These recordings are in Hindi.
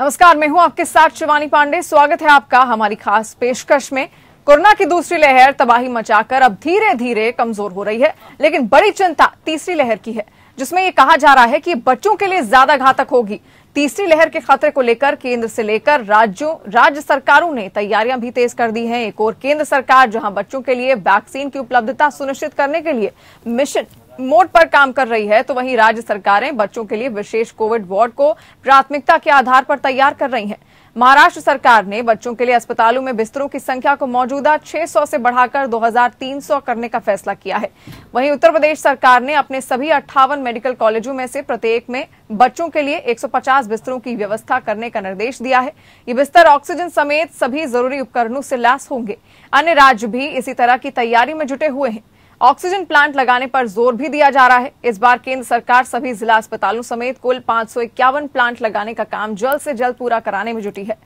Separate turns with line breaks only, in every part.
नमस्कार, मैं हूं आपके साथ शिवानी पांडे। स्वागत है आपका हमारी खास पेशकश में। कोरोना की दूसरी लहर तबाही मचाकर अब धीरे धीरे कमजोर हो रही है, लेकिन बड़ी चिंता तीसरी लहर की है, जिसमें ये कहा जा रहा है कि बच्चों के लिए ज्यादा घातक होगी। तीसरी लहर के खतरे को लेकर केंद्र से लेकर राज्य सरकारों ने तैयारियां भी तेज कर दी हैं। एक और केंद्र सरकार जहां बच्चों के लिए वैक्सीन की उपलब्धता सुनिश्चित करने के लिए मिशन मोड पर काम कर रही है, तो वहीं राज्य सरकारें बच्चों के लिए विशेष कोविड वार्ड को प्राथमिकता के आधार पर तैयार कर रही हैं। महाराष्ट्र सरकार ने बच्चों के लिए अस्पतालों में बिस्तरों की संख्या को मौजूदा 600 से बढ़ाकर 2300 करने का फैसला किया है। वहीं उत्तर प्रदेश सरकार ने अपने सभी 58 मेडिकल कॉलेजों में से प्रत्येक में बच्चों के लिए 150 बिस्तरों की व्यवस्था करने का निर्देश दिया है। ये बिस्तर ऑक्सीजन समेत सभी जरूरी उपकरणों से लैस होंगे। अन्य राज्य भी इसी तरह की तैयारी में जुटे हुए हैं। ऑक्सीजन प्लांट लगाने पर जोर भी दिया जा रहा है। इस बार केंद्र सरकार सभी जिला अस्पतालों समेत कुल 551 प्लांट लगाने का काम जल्द से जल्द पूरा कराने में जुटी है।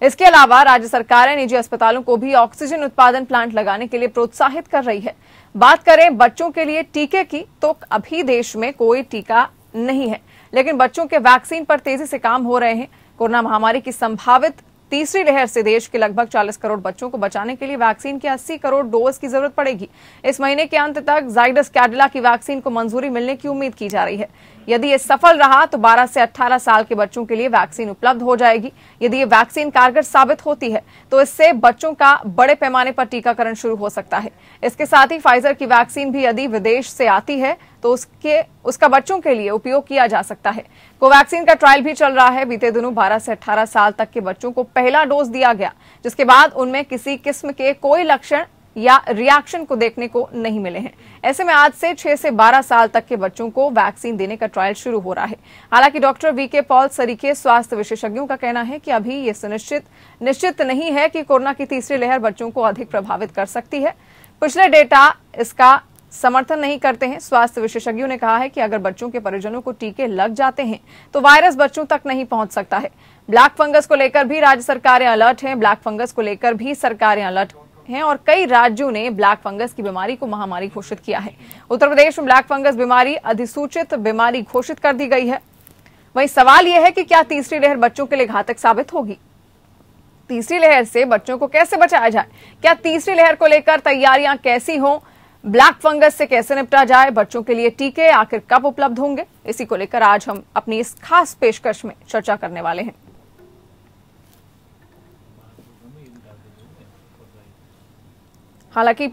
इसके अलावा राज्य सरकारें निजी अस्पतालों को भी ऑक्सीजन उत्पादन प्लांट लगाने के लिए प्रोत्साहित कर रही है। बात करें बच्चों के लिए टीके की, तो अभी देश में कोई टीका नहीं है, लेकिन बच्चों के वैक्सीन पर तेजी से काम हो रहे हैं। कोरोना महामारी की संभावित तीसरी लहर से देश के लगभग 40 करोड़ बच्चों को बचाने के लिए वैक्सीन की 80 करोड़ डोज की जरूरत पड़ेगी। इस महीने के अंत तक जाइडस कैडिला की वैक्सीन को मंजूरी मिलने की उम्मीद की जा रही है। यदि ये सफल रहा तो 12 से 18 साल के बच्चों के लिए वैक्सीन उपलब्ध हो जाएगी। यदि ये वैक्सीन कारगर साबित होती है तो इससे बच्चों का बड़े पैमाने पर टीकाकरण शुरू हो सकता है। इसके साथ ही फाइजर की वैक्सीन भी यदि विदेश से आती है तो उसका बच्चों के लिए उपयोग किया जा सकता है। कोवैक्सीन का ट्रायल भी चल रहा है। बीते दिनों 12 से 18 साल तक के बच्चों को पहला डोज दिया गया, जिसके बाद उनमें किसी किस्म के कोई लक्षण या रिएक्शन को देखने को नहीं मिले हैं। ऐसे में आज से 6 से 12 साल तक के बच्चों को वैक्सीन देने का ट्रायल शुरू हो रहा है। हालांकि डॉक्टर वीके पॉल सरीखे स्वास्थ्य विशेषज्ञों का कहना है कि अभी ये निश्चित नहीं है कि कोरोना की तीसरी लहर बच्चों को अधिक प्रभावित कर सकती है। पिछले डेटा इसका समर्थन नहीं करते हैं। स्वास्थ्य विशेषज्ञों ने कहा है कि अगर बच्चों के परिजनों को टीके लग जाते हैं तो वायरस बच्चों तक नहीं पहुंच सकता है। ब्लैक फंगस को लेकर भी राज्य सरकारें अलर्ट हैं। ब्लैक फंगस को लेकर भी सरकारें अलर्ट हैं और कई राज्यों ने ब्लैक फंगस की बीमारी को महामारी घोषित किया है। उत्तर प्रदेश में ब्लैक फंगस बीमारी अधिसूचित बीमारी घोषित कर दी गई है। वहीं सवाल यह है कि क्या तीसरी लहर बच्चों के लिए घातक साबित होगी? तीसरी लहर से बच्चों को कैसे बचाया जाए? क्या तीसरी लहर को लेकर तैयारियां कैसी हों? ब्लैक फंगस से कैसे निपटा जाए? बच्चों के लिए टीके आखिर कब उपलब्ध होंगे? इसी को लेकर आज हम अपनी इस खास पेशकश में चर्चा करने वाले हैं। हालांकि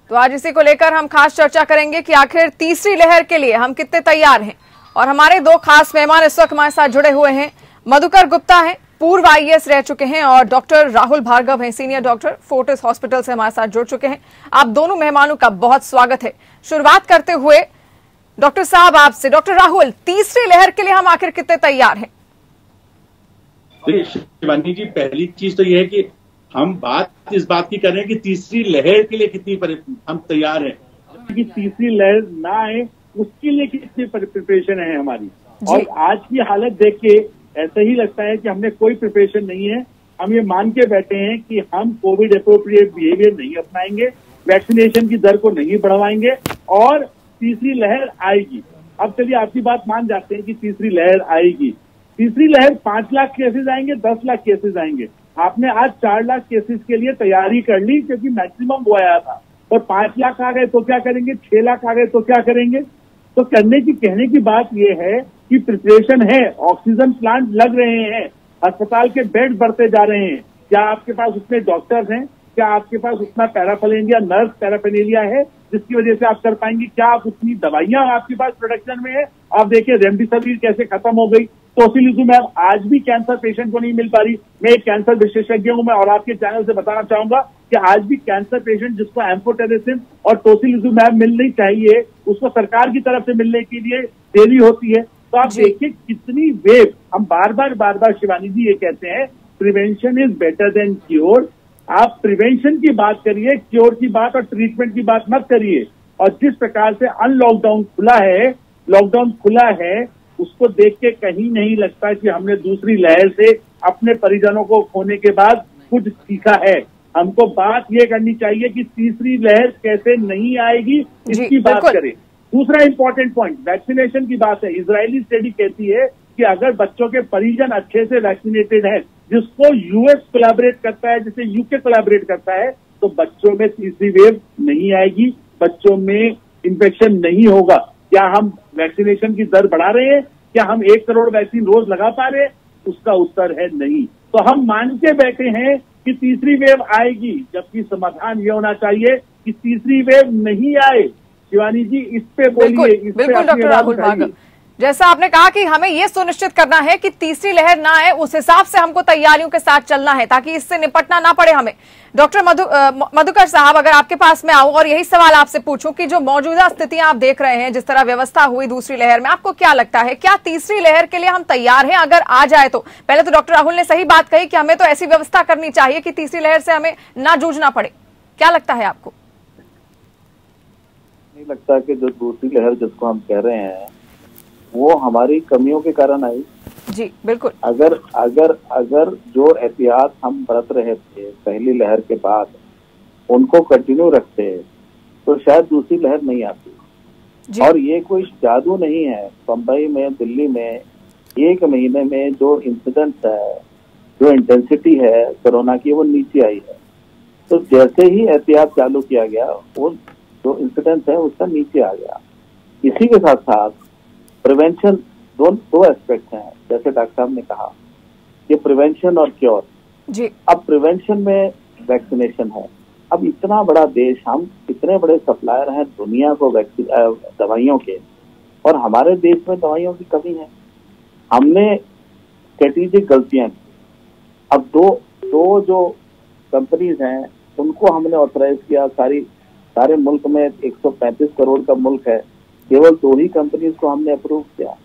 तो आज इसी को लेकर हम खास चर्चा करेंगे कि आखिर तीसरी लहर के लिए हम कितने तैयार हैं। और हमारे दो खास मेहमान इस वक्त हमारे साथ जुड़े हुए हैं। मधुकर गुप्ता हैं, पूर्व आईएएस रह चुके हैं, और डॉक्टर राहुल भार्गव हैं, सीनियर डॉक्टर, फोर्टिस हॉस्पिटल से हमारे साथ जुड़ चुके हैं। आप दोनों मेहमानों का बहुत स्वागत है। शुरुआत करते हुए डॉक्टर साहब आपसे। डॉक्टर राहुल, तीसरी लहर के लिए हम आखिर कितने तैयार हैं?
शिवानी जी, पहली चीज तो यह है कि हम इस बात की कर रहे हैं कि तीसरी लहर के लिए कितनी हम तैयार हैं, कि तीसरी लहर ना आए उसके लिए कितनी प्रिपरेशन है हमारी। और आज की हालत देख के ऐसा ही लगता है कि हमने कोई प्रिपरेशन नहीं है। हम ये मान के बैठे हैं कि हम कोविड अप्रोप्रिएट बिहेवियर नहीं अपनाएंगे, वैक्सीनेशन की दर को नहीं बढ़वाएंगे और तीसरी लहर आएगी। अब चलिए आपकी बात मान जाते हैं कि तीसरी लहर आएगी। तीसरी लहर 5 लाख केसेस आएंगे, 10 लाख केसेस आएंगे। आपने आज 4 लाख केसेस के लिए तैयारी कर ली क्योंकि मैक्सिमम वो आया था, और 5 लाख आ गए तो क्या करेंगे, 6 लाख आ गए तो क्या करेंगे? तो कहने की बात यह है कि प्रिपरेशन है, ऑक्सीजन प्लांट लग रहे हैं, अस्पताल के बेड बढ़ते जा रहे हैं। क्या आपके पास उतने डॉक्टर्स हैं? क्या आपके पास उतना नर्स पैराफेनेलिया है जिसकी वजह से आप कर पाएंगे? क्या आप उतनी दवाइयां आपके पास प्रोडक्शन में है? आप देखिए रेमडेसिविर कैसे खत्म हो गई, टोसिलिजुमैब आज भी कैंसर पेशेंट को नहीं मिल पा रही। मैं एक कैंसर विशेषज्ञ हूं, मैं और आपके चैनल से बताना चाहूंगा कि आज भी कैंसर पेशेंट जिसको एम्फोटेरिसिन और टोसिलिजुमैब मिलनी चाहिए, उसको सरकार की तरफ से मिलने के लिए देरी होती है। तो आप देखिए कितनी वेव, हम बार बार शिवानी जी ये कहते हैं prevention is better than cure. आप प्रिवेंशन की बात करिए, क्योर की बात और ट्रीटमेंट की बात मत करिए। और जिस प्रकार से लॉकडाउन खुला है उसको देख के कहीं नहीं लगता कि हमने दूसरी लहर से अपने परिजनों को खोने के बाद कुछ सीखा है। हमको बात ये करनी चाहिए कि तीसरी लहर कैसे नहीं आएगी, इसकी बात करें। दूसरा इंपॉर्टेंट पॉइंट वैक्सीनेशन की बात है। इजरायली स्टडी कहती है कि अगर बच्चों के परिजन अच्छे से वैक्सीनेटेड है, जिसको यूएस कोलैबोरेट करता है, जिसे यूके कोलैबोरेट करता है, तो बच्चों में तीसरी वेव नहीं आएगी, बच्चों में इन्फेक्शन नहीं होगा। क्या हम वैक्सीनेशन की दर बढ़ा रहे हैं? क्या हम 1 करोड़ वैक्सीन रोज लगा पा रहे हैं? उसका उत्तर है नहीं। तो हम मान के बैठे हैं कि तीसरी वेव आएगी, जबकि समाधान ये होना चाहिए कि तीसरी वेव नहीं आए। शिवानी जी, इस पे बोलिए, इस पे
बिल्कुल डॉक्टर राहुल भार्गव, जैसा आपने कहा कि हमें ये सुनिश्चित करना है कि तीसरी लहर ना आए, उस हिसाब से हमको तैयारियों के साथ चलना है ताकि इससे निपटना ना पड़े हमें। डॉक्टर मधुकर साहब, अगर आपके पास में आऊं और यही सवाल आपसे पूछूं कि जो मौजूदा स्थितियां आप देख रहे हैं, जिस तरह व्यवस्था हुई दूसरी लहर में, आपको क्या लगता है, क्या तीसरी लहर के लिए हम तैयार हैं अगर आ जाए तो? पहले तो डॉक्टर राहुल ने सही बात कही कि हमें तो ऐसी व्यवस्था करनी चाहिए कि तीसरी लहर से हमें ना जूझना पड़े। क्या लगता है आपको?
नहीं लगता कि जो दूसरी लहर जिसको हम कह रहे हैं वो हमारी कमियों के कारण आई।
जी बिल्कुल।
अगर जो एहतियात हम बरत रहे थे पहली लहर के बाद उनको कंटिन्यू रखते तो शायद दूसरी लहर नहीं आती। और ये कोई जादू नहीं है। बम्बई में, दिल्ली में 1 महीने में जो इंसिडेंट है, जो इंटेंसिटी है कोरोना की, वो नीचे आई है। तो जैसे ही एहतियात चालू किया गया वो जो इंसिडेंट है उसका नीचे आ गया। इसी के साथ साथ प्रिवेंशन, दो एस्पेक्ट हैं, जैसे डॉक्टर साहब ने कहा कि प्रिवेंशन और क्योर
जी।
अब प्रिवेंशन में वैक्सीनेशन है। अब इतना बड़ा देश, हम इतने बड़े सप्लायर हैं दुनिया को दवाइयों के, और हमारे देश में दवाइयों की कमी है। हमने स्ट्रेटेजिक गलतियां की। अब दो जो कंपनीज हैं उनको हमने ऑथराइज किया। सारे मुल्क में 135 करोड़ का मुल्क है, केवल 2 ही कंपनीज को हमने अप्रूव किया।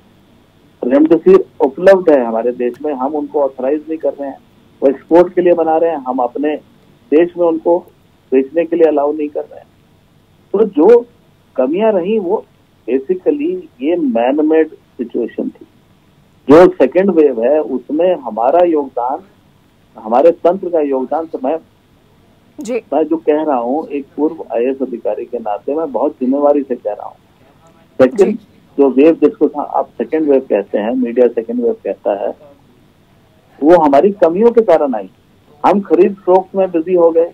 रेमडेसिविर उपलब्ध है हमारे देश में, हम उनको ऑथराइज नहीं कर रहे हैं। वो एक्सपोर्ट के लिए बना रहे हैं, हम अपने देश में उनको बेचने के लिए अलाउ नहीं कर रहे हैं। तो जो कमियां रही वो बेसिकली ये मैन मेड सिचुएशन थी। जो सेकेंड वेव है उसमें हमारा योगदान, हमारे तंत्र का योगदान, तो मैं जो कह रहा हूँ एक पूर्व IAS अधिकारी के नाते मैं बहुत जिम्मेवारी से कह रहा हूँ। सेकेंड जो वेव जिसको आप सेकेंड वेव कहते हैं, मीडिया सेकेंड वेव कहता है, वो हमारी कमियों के कारण आई। हम खरीद फरोख्त में बिजी हो गए,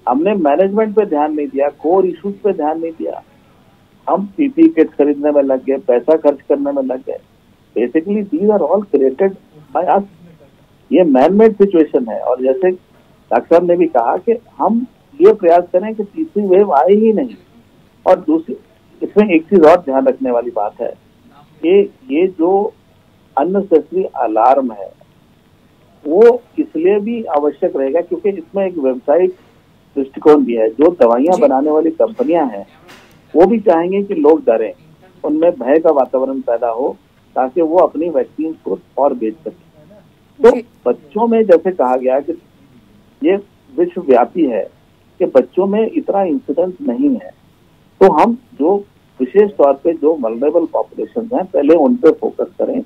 हमने मैनेजमेंट पे ध्यान नहीं दिया, कोर इश्यूज पे ध्यान नहीं दिया। हम PPE किट खरीदने में लग गए, पैसा खर्च करने में लग गए। Basically these are all created by us. ये मैन मेड सिचुएशन है। और जैसे डॉक्टर साहब ने भी कहा कि हम ये प्रयास करें कि तीसरी वेव आए ही नहीं। और दूसरी, इसमें एक चीज और ध्यान रखने वाली बात है कि ये जो अननेसेसरी अलार्म है वो इसलिए भी आवश्यक रहेगा क्योंकि इसमें एक व्यवसायिक दृष्टिकोण भी है। जो दवाइयां बनाने वाली कंपनियां हैं वो भी चाहेंगे कि लोग डरें, उनमें भय का वातावरण पैदा हो ताकि वो अपनी वैक्सीन को और बेच सके। तो बच्चों में जैसे कहा गया कि ये विश्वव्यापी है कि बच्चों में इतना इंसिडेंस नहीं है, तो हम जो विशेष तौर पे जो वल्नरेबल पॉपुलेशन हैं पहले उन पे फोकस करें।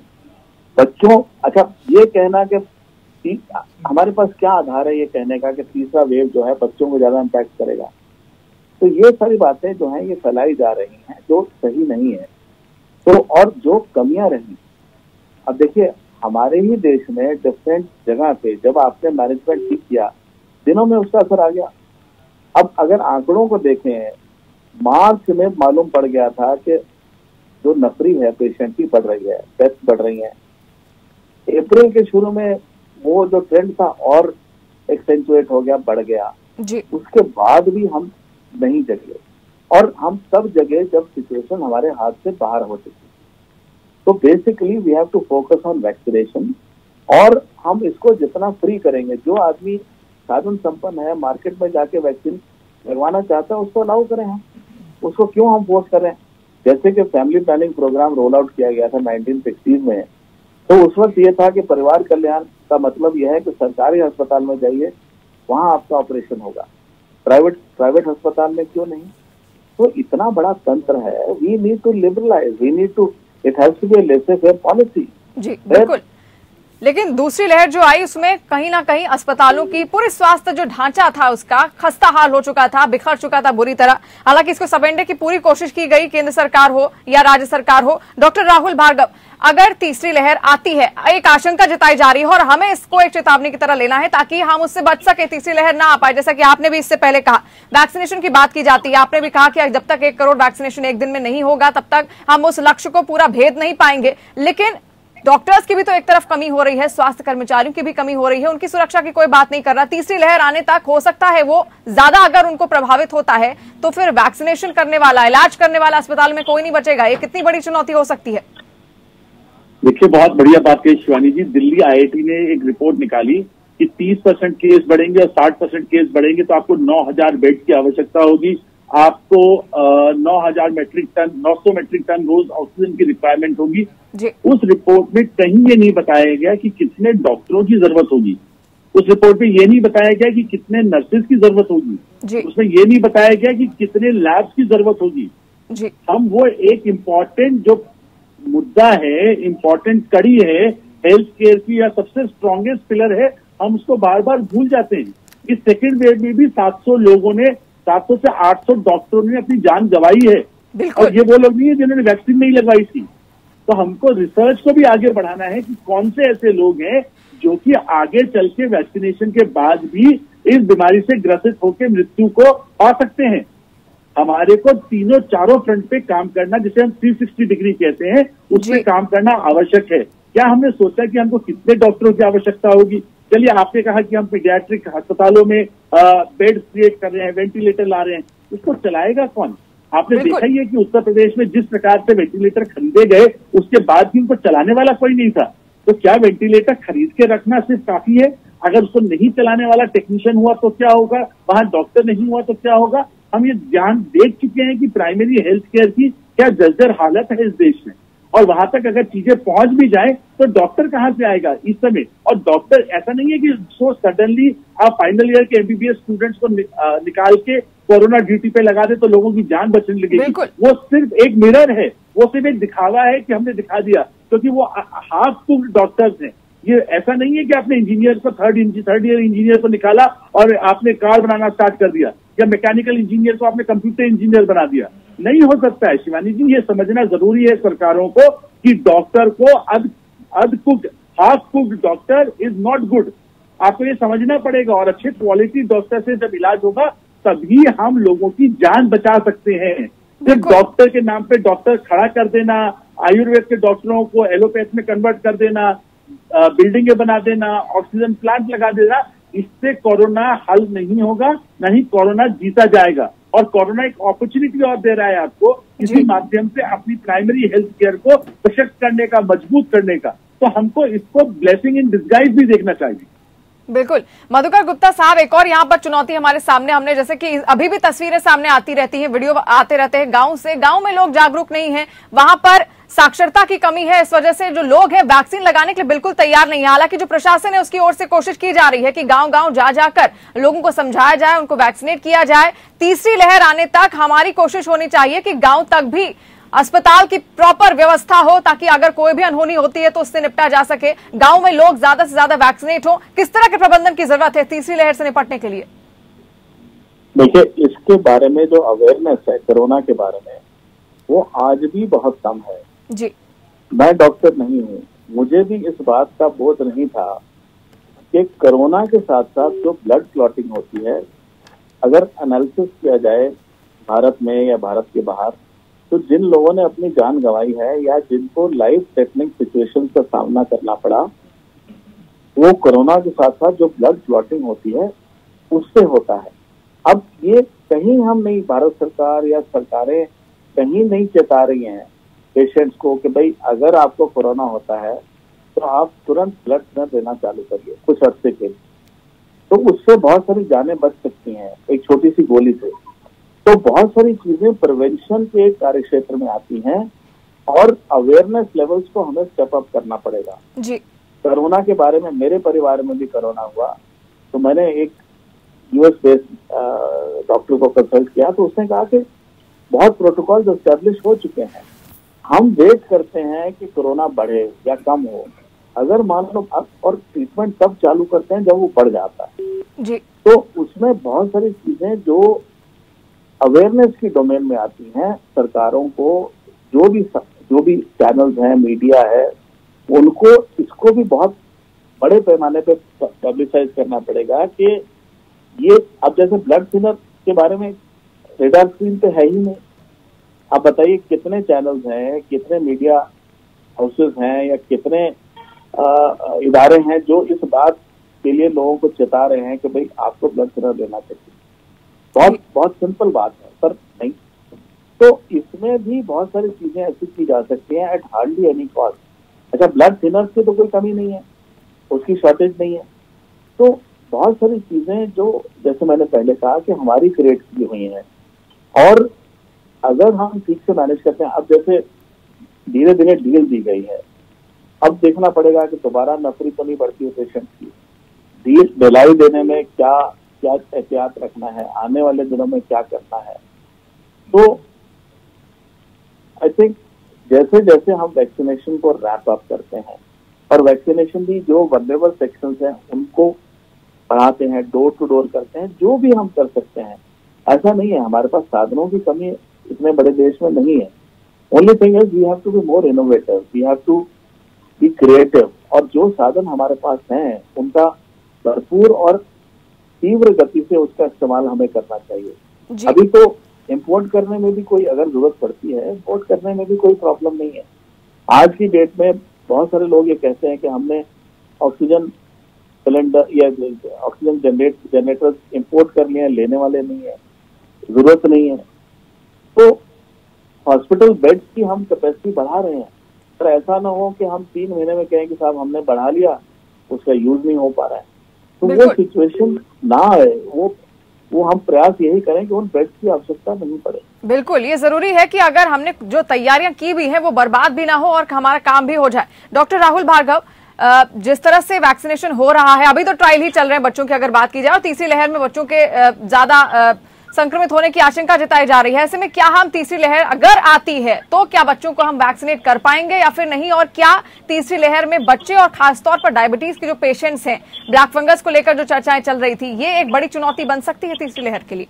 बच्चों, अच्छा ये कहना कि हमारे पास क्या आधार है ये कहने का कि तीसरा वेव जो है बच्चों को ज्यादा इम्पैक्ट करेगा, तो ये सारी बातें जो हैं ये फैलाई जा रही हैं जो सही नहीं है। तो और जो कमियां रही, अब देखिए हमारे ही देश में डिफरेंट जगह पे जब आपने मैनेजमेंट ठीक किया दिनों में उसका असर आ गया। अब अगर आंकड़ों को देखें, मार्च में मालूम पड़ गया था कि जो नफरी है पेशेंट की बढ़ रही है, डेथ बढ़ रही है। अप्रैल के शुरू में वो जो ट्रेंड था और एक्सेंचुएट हो गया, बढ़ गया
जी।
उसके बाद भी हम नहीं जगे और हम तब जगे जब सिचुएशन हमारे हाथ से बाहर हो चुकी। तो basically we have to focus on vaccination और हम इसको जितना फ्री करेंगे, जो आदमी साधन संपन्न है मार्केट में जाके वैक्सीन लगवाना चाहता है उसको अलाउ करें। हम उसको क्यों हम फोर्स करें? जैसे कि family planning program roll out किया गया था 1960 में, तो उस वक्त ये था कि परिवार कल्याण का मतलब यह है कि सरकारी अस्पताल में जाइए, वहां आपका ऑपरेशन होगा, प्राइवेट अस्पताल में क्यों नहीं? तो इतना बड़ा तंत्र है, we need to liberalise, we need to, it has to be a laissez faire policy.
जी बिल्कुल। लेकिन दूसरी लहर जो आई उसमें कहीं ना कहीं अस्पतालों की पूरी स्वास्थ्य जो ढांचा था उसका खस्ता हाल हो चुका था, बिखर चुका था बुरी तरह। हालांकि इसको समेटने की पूरी कोशिश की गई, केंद्र सरकार हो या राज्य सरकार हो। डॉक्टर राहुल भार्गव, अगर तीसरी लहर आती है, एक आशंका जताई जा रही है और हमें इसको एक चेतावनी की तरह लेना है ताकि हम उससे बच सके, तीसरी लहर ना आ पाए। जैसा कि आपने भी इससे पहले कहा, वैक्सीनेशन की बात की जाती है, आपने भी कहा कि जब तक 1 करोड़ वैक्सीनेशन एक दिन में नहीं होगा तब तक हम उस लक्ष्य को पूरा भेद नहीं पाएंगे। लेकिन डॉक्टर्स की भी तो एक तरफ कमी हो रही है, स्वास्थ्य कर्मचारियों की भी कमी हो रही है, उनकी सुरक्षा की कोई बात नहीं कर रहा। तीसरी लहर आने तक हो सकता है वो ज्यादा अगर उनको प्रभावित होता है तो फिर वैक्सीनेशन करने वाला, इलाज करने वाला अस्पताल में कोई नहीं बचेगा। ये कितनी बड़ी चुनौती हो सकती है?
देखिए, बहुत बढ़िया बात कही शिवानी जी। दिल्ली आईआईटी ने एक रिपोर्ट निकाली कि 30% केस बढ़ेंगे और 60% केस बढ़ेंगे तो आपको 9000 बेड की आवश्यकता होगी, आपको 900 मेट्रिक टन रोज ऑक्सीजन की रिक्वायरमेंट होगी। उस रिपोर्ट में कहीं ये नहीं बताया गया कि कितने डॉक्टरों की जरूरत होगी, उस रिपोर्ट में ये नहीं बताया गया कि कितने नर्सेज की जरूरत होगी, उसमें ये नहीं बताया गया कि कितने लैब्स की जरूरत होगी। हम वो एक इम्पोर्टेंट जो मुद्दा है, इम्पोर्टेंट कड़ी है हेल्थ केयर की या सबसे स्ट्रॉन्गेस्ट पिलर है, हम उसको बार बार भूल जाते हैं। इस सेकेंड वेव में भी 700 से 800 डॉक्टरों ने अपनी जान गंवाई है और ये वो लोग नहीं है जिन्होंने वैक्सीन नहीं लगवाई थी। तो हमको रिसर्च को भी आगे बढ़ाना है कि कौन से ऐसे लोग हैं जो कि आगे चल के वैक्सीनेशन के बाद भी इस बीमारी से ग्रसित होकर मृत्यु को पा सकते हैं। हमारे को तीनों चारों फ्रंट पे काम करना, जिसे हम 360 डिग्री कहते हैं, उसमें काम करना आवश्यक है। क्या हमने सोचा कि हमको कितने डॉक्टरों की आवश्यकता होगी? चलिए, आपने कहा कि हम पीडियाट्रिक अस्पतालों में बेड क्रिएट कर रहे हैं, वेंटिलेटर ला रहे हैं, उसको चलाएगा कौन? आपने देखा ही है कि उत्तर प्रदेश में जिस प्रकार से वेंटिलेटर खरीदे गए उसके बाद भी उनको चलाने वाला कोई नहीं था। तो क्या वेंटिलेटर खरीद के रखना सिर्फ काफी है? अगर उसको नहीं चलाने वाला टेक्नीशियन हुआ तो क्या होगा, वहां डॉक्टर नहीं हुआ तो क्या होगा? हम ये ध्यान देख चुके हैं कि प्राइमरी हेल्थ केयर की क्या जर्जर हालत है इस देश में, और वहां तक अगर चीजें पहुंच भी जाए तो डॉक्टर कहां से आएगा इस समय? और डॉक्टर ऐसा नहीं है कि सो सडनली आप फाइनल ईयर के एमबीबीएस स्टूडेंट्स को निकाल के कोरोना ड्यूटी पे लगा दे तो लोगों की जान बचने लगेगी। वो सिर्फ एक मिरर है, वो सिर्फ एक दिखावा है कि हमने दिखा दिया, क्योंकि वो हाफ कुक्ड डॉक्टर्स हैं। ये ऐसा नहीं है कि आपने इंजीनियर को थर्ड ईयर इंजीनियर को निकाला और आपने कार बनाना स्टार्ट कर दिया, या मैकेनिकल इंजीनियर को आपने कंप्यूटर इंजीनियर बना दिया। नहीं हो सकता है शिवानी जी। ये समझना जरूरी है सरकारों को कि डॉक्टर को half cooked doctor is not good. आपको ये समझना पड़ेगा, और अच्छे क्वालिटी डॉक्टर से जब इलाज होगा तभी हम लोगों की जान बचा सकते हैं। सिर्फ डॉक्टर के नाम पे डॉक्टर खड़ा कर देना, आयुर्वेद के डॉक्टरों को एलोपैथ में कन्वर्ट कर देना, बिल्डिंगें बना देना, ऑक्सीजन प्लांट लगा देना, इससे कोरोना हल नहीं होगा, नहीं कोरोना जीता जाएगा। और कोरोना एक अपॉर्चुनिटी और दे रहा है आपको इसी माध्यम से अपनी प्राइमरी हेल्थ केयर को सशक्त करने का, मजबूत करने का। तो हमको इसको ब्लेसिंग इन डिस्गाइज भी देखना चाहिए।
बिल्कुल। मधुकर गुप्ता साहब, एक और यहाँ पर चुनौती हमारे सामने, हमने जैसे कि अभी भी तस्वीरें सामने आती रहती हैं, वीडियो आते रहते हैं गांव से, गांव में लोग जागरूक नहीं हैं, वहां पर साक्षरता की कमी है। इस वजह से जो लोग हैं वैक्सीन लगाने के लिए बिल्कुल तैयार नहीं है। हालांकि जो प्रशासन है उसकी ओर से कोशिश की जा रही है कि गांव गांव जा जाकर लोगों को समझाया जाए, उनको वैक्सीनेट किया जाए। तीसरी लहर आने तक हमारी कोशिश होनी चाहिए कि गांव तक भी अस्पताल की प्रॉपर व्यवस्था हो, ताकि अगर कोई भी अनहोनी होती है तो उससे निपटा जा सके, गांव में लोग ज्यादा से ज्यादा वैक्सीनेट हो। किस तरह के प्रबंधन की जरूरत है तीसरी लहर से निपटने के लिए?
देखिए, इसके बारे में जो अवेयरनेस है कोरोना के बारे में, वो आज भी बहुत कम है
जी।
मैं डॉक्टर नहीं हूँ, मुझे भी इस बात का बोध नहीं था कि कोरोना के साथ साथ जो ब्लड क्लॉटिंग होती है, अगर एनालिसिस किया जाए भारत में या भारत के बाहर, तो जिन लोगों ने अपनी जान गंवाई है या जिनको लाइफ थ्रेटनिंग सिचुएशन का सामना करना पड़ा, वो कोरोना के साथ साथ जो ब्लड क्लॉटिंग होती है उससे होता है। अब ये कहीं हम नहीं, भारत सरकार या सरकारें कहीं नहीं चेता रही हैं पेशेंट्स को कि भाई अगर आपको कोरोना होता है तो आप तुरंत ब्लड न देना चालू करिए कुछ अर्से के लिए, तो उससे बहुत सारी जानें बच सकती हैं एक छोटी सी गोली से। तो बहुत सारी चीजें प्रिवेंशन के कार्य क्षेत्र में आती हैं और अवेयरनेस लेवल्स को हमें स्टेप अप करना पड़ेगा
जी।
कोरोना के बारे में मेरे परिवार में भी कोरोना हुआ तो मैंने एक यूएस बेस्ड डॉक्टर को कंसल्ट किया, तो उसने कहा कि बहुत प्रोटोकॉल्स एस्टेब्लिश हो चुके हैं, हम वेट करते हैं कि कोरोना बढ़े या कम हो। अगर मान लो और ट्रीटमेंट तब चालू करते हैं जब वो बढ़ जाता है
जी।
तो उसमें बहुत सारी चीजें जो अवेयरनेस की डोमेन में आती हैं, सरकारों को जो भी चैनल्स हैं, मीडिया है, उनको इसको भी बहुत बड़े पैमाने पे पब्लिसाइज करना पड़ेगा कि ये अब जैसे ब्लड थिनर के बारे में रेडार स्क्रीन पे है ही नहीं। आप बताइए कितने चैनल्स हैं, कितने मीडिया हाउसेस हैं या कितने इदारे हैं जो इस बात के लिए लोगों को चेता रहे हैं कि भाई आपको ब्लड थिनर लेना चाहिए। बहुत सिंपल बात है, पर नहीं। तो इसमें भी बहुत सारी चीजें ऐसी की जा सकती हैं एट हार्डली एनी कॉस्ट। अच्छा, ब्लड थिनर की तो कोई कमी नहीं है, उसकी शॉर्टेज नहीं है। तो बहुत सारी चीजें जो जैसे मैंने पहले कहा कि हमारी क्रिएट की हुई हैं, और अगर हम ठीक से मैनेज करते हैं, अब जैसे धीरे धीरे डील दी गई है, अब देखना पड़ेगा कि दोबारा नफरी तो नहीं बढ़ती है पेशेंट की। ढिलाई देने में क्या क्या एहतियात रखना है, आने वाले दिनों में क्या करना है। तो आई थिंक जैसे जैसे हम वैक्सीनेशन को रैप अप करते हैं, और वैक्सीनेशन भी जो वल्नरेबल सेक्शंस हैं उनको बढ़ाते हैं, डोर टू डोर करते हैं, जो भी हम कर सकते हैं। ऐसा नहीं है, हमारे पास साधनों की कमी इतने बड़े देश में नहीं है। Only thing is we have to be more innovative, we have to be creative, और जो साधन हमारे पास हैं उनका भरपूर और तीव्र गति से उसका इस्तेमाल हमें करना चाहिए। अभी तो इम्पोर्ट करने में भी कोई अगर जरूरत पड़ती है, इम्पोर्ट करने में भी कोई प्रॉब्लम नहीं है। आज की डेट में बहुत सारे लोग ये कहते हैं कि हमने ऑक्सीजन सिलेंडर या ऑक्सीजन जनरेटर इम्पोर्ट कर लिए हैं, लेने वाले नहीं है, जरूरत नहीं है। तो हॉस्पिटल बेड्स की हम कैपेसिटी बढ़ा रहे हैं, पर ऐसा ना हो कि हम 3 महीने में कहें कि साहब हमने बढ़ा लिया, उसका यूज नहीं हो पा रहा है। तो वो सिचुएशन ना आए, वो हम प्रयास यही करें कि उन बेड्स की आवश्यकता नहीं पड़े।
बिल्कुल, ये जरूरी है कि अगर हमने जो तैयारियां की भी हैं वो बर्बाद भी ना हो और हमारा काम भी हो जाए। डॉक्टर राहुल भार्गव, जिस तरह से वैक्सीनेशन हो रहा है, अभी तो ट्रायल ही चल रहे हैं बच्चों की अगर बात की जाए, और तीसरी लहर में बच्चों के ज्यादा संक्रमित होने की आशंका जताई जा रही है। ऐसे में क्या हम तीसरी लहर अगर आती है तो क्या बच्चों को हम वैक्सीनेट कर पाएंगे या फिर नहीं, और क्या तीसरी लहर में बच्चे और खासतौर पर डायबिटीज के जो पेशेंट्स हैं, ब्लैक फंगस को लेकर जो चर्चाएं चल रही थी, ये एक बड़ी चुनौती बन सकती है तीसरी लहर के लिए?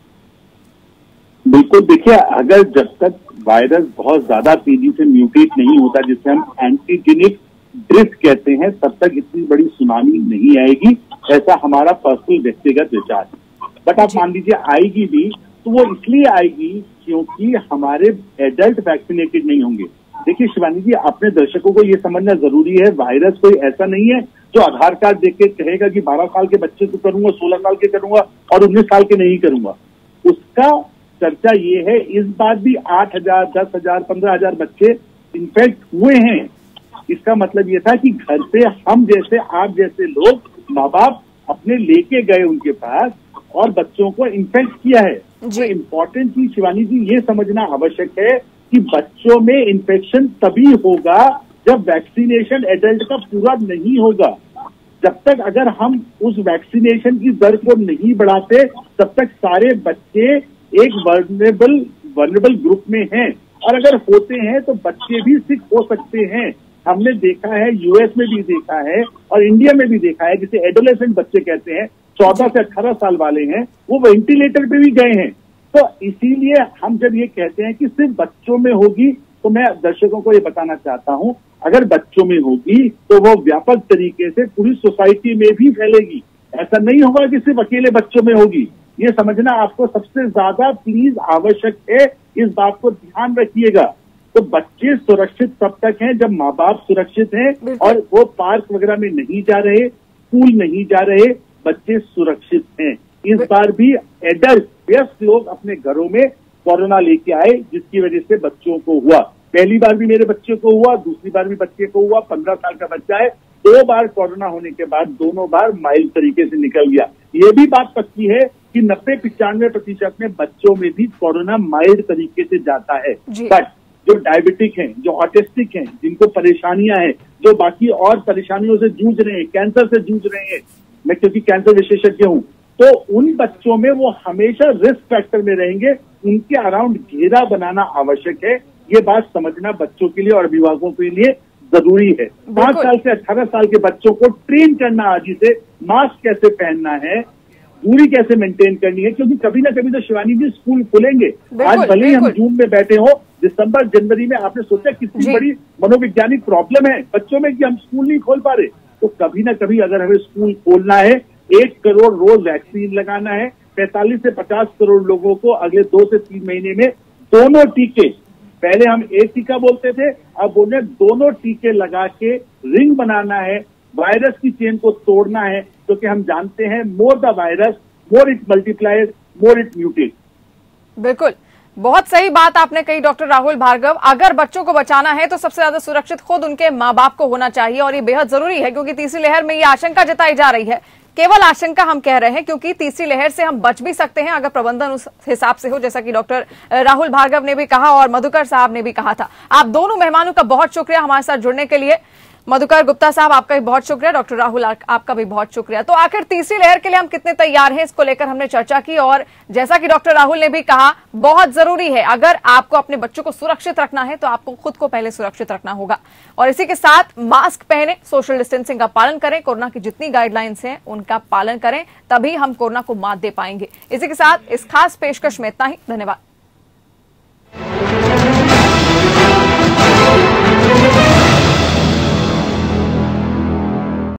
बिल्कुल, देखिए, अगर जब तक वायरस बहुत ज्यादा तेजी से म्यूटेट नहीं होता, जिसे हम एंटीजेनिक ड्रिफ्ट कहते हैं, तब तक इतनी बड़ी सुनामी नहीं आएगी, ऐसा हमारा पर्सनल व्यक्तिगत विचार है। बट आप मान लीजिए आएगी भी, तो वो इसलिए आएगी क्योंकि हमारे एडल्ट वैक्सीनेटेड नहीं होंगे। देखिए शिवानी जी, अपने दर्शकों को ये समझना जरूरी है, वायरस कोई ऐसा नहीं है जो आधार कार्ड देख के कहेगा कि 12 साल के बच्चे को करूंगा, 16 साल के करूंगा और 19 साल के नहीं करूंगा। उसका चर्चा ये है, इस बार भी 8,000, 10,000, 15,000 बच्चे इन्फेक्ट हुए हैं। इसका मतलब ये था कि घर से हम जैसे, आप जैसे लोग, माँ बाप अपने लेके गए उनके पास और बच्चों को इन्फेक्ट किया है। तो इम्पोर्टेंट चीज शिवानी जी ये समझना आवश्यक है कि बच्चों में इन्फेक्शन तभी होगा जब वैक्सीनेशन एडल्ट का पूरा नहीं होगा। जब तक अगर हम उस वैक्सीनेशन की दर को नहीं बढ़ाते, तब तक सारे बच्चे एक वर्नेबल ग्रुप में हैं, और अगर होते हैं तो बच्चे भी सिक हो सकते हैं। हमने देखा है, यूएस में भी देखा है और इंडिया में भी देखा है, जिसे एडोलेसेंट बच्चे कहते हैं, 14 से 18 साल वाले हैं, वो वेंटिलेटर पे भी गए हैं। तो इसीलिए हम जब ये कहते हैं कि सिर्फ बच्चों में होगी, तो मैं दर्शकों को ये बताना चाहता हूं, अगर बच्चों में होगी तो वो व्यापक तरीके से पूरी सोसाइटी में भी फैलेगी। ऐसा नहीं होगा कि सिर्फ अकेले बच्चों में होगी। ये समझना आपको सबसे ज्यादा प्लीज आवश्यक है, इस बात को ध्यान रखिएगा। तो बच्चे सुरक्षित तब तक हैं जब माँ बाप सुरक्षित हैं और वो पार्क वगैरह में नहीं जा रहे, स्कूल नहीं जा रहे, बच्चे सुरक्षित हैं। इस बार भी एडल्ट व्यस्त लोग अपने घरों में कोरोना लेके आए, जिसकी वजह से बच्चों को हुआ। पहली बार भी मेरे बच्चे को हुआ, दूसरी बार भी बच्चे को हुआ। 15 साल का बच्चा है, 2 बार कोरोना होने के बाद दोनों बार माइल्ड तरीके से निकल गया। ये भी बात पक्की है कि 90-95% में बच्चों में भी कोरोना माइल्ड तरीके से जाता है। बट जो डायबिटिक हैं, जो ऑटिस्टिक हैं, जिनको परेशानियां हैं, जो बाकी और परेशानियों से जूझ रहे हैं, कैंसर से जूझ रहे हैं, मैं क्योंकि कैंसर विशेषज्ञ हूं, तो उन बच्चों में वो हमेशा रिस्क फैक्टर में रहेंगे। उनके अराउंड घेरा बनाना आवश्यक है। ये बात समझना बच्चों के लिए और अभिभावकों के लिए जरूरी है। 5 साल से 18 साल के बच्चों को ट्रेन करना आज ही से, मास्क कैसे पहनना है, दूरी कैसे मेंटेन करनी है, क्योंकि कभी ना कभी तो शिवानी जी स्कूल खुलेंगे। आज भले ही हम जून में बैठे हो, दिसंबर जनवरी में आपने सोचा कितनी बड़ी मनोवैज्ञानिक प्रॉब्लम है बच्चों में कि हम स्कूल नहीं खोल पा रहे। तो कभी ना कभी अगर हमें स्कूल खोलना है, 1 करोड़ रोज वैक्सीन लगाना है, 45 से 50 करोड़ लोगों को अगले 2 से 3 महीने में दोनों टीके, पहले हम एक टीका बोलते थे, अब बोले दोनों टीके लगा के रिंग बनाना है, वायरस की चेन को तोड़ना है, क्योंकि हम जानते हैं more the virus more it multiplies more it mutate.
बिल्कुल, बहुत सही बात आपने कही डॉक्टर राहुल भार्गव। अगर बच्चों को बचाना है तो सबसे ज्यादा सुरक्षित खुद उनके माँ बाप को होना चाहिए, और ये बेहद जरूरी है क्योंकि तीसरी लहर में ये आशंका जताई जा रही है, केवल आशंका हम कह रहे हैं, क्योंकि तीसरी लहर से हम बच भी सकते हैं अगर प्रबंधन उस हिसाब से हो, जैसा कि डॉक्टर राहुल भार्गव ने भी कहा और मधुकर साहब ने भी कहा था। आप दोनों मेहमानों का बहुत शुक्रिया हमारे साथ जुड़ने के लिए। मधुकर गुप्ता साहब आपका भी बहुत शुक्रिया, डॉक्टर राहुल आपका भी बहुत शुक्रिया। तो आखिर तीसरी लहर के लिए हम कितने तैयार हैं, इसको लेकर हमने चर्चा की, और जैसा कि डॉक्टर राहुल ने भी कहा, बहुत जरूरी है अगर आपको अपने बच्चों को सुरक्षित रखना है तो आपको खुद को पहले सुरक्षित रखना होगा। और इसी के साथ मास्क पहने, सोशल डिस्टेंसिंग का पालन करें, कोरोना की जितनी गाइडलाइंस हैं उनका पालन करें, तभी हम कोरोना को मात दे पाएंगे। इसी के साथ इस खास पेशकश में इतना ही। धन्यवाद।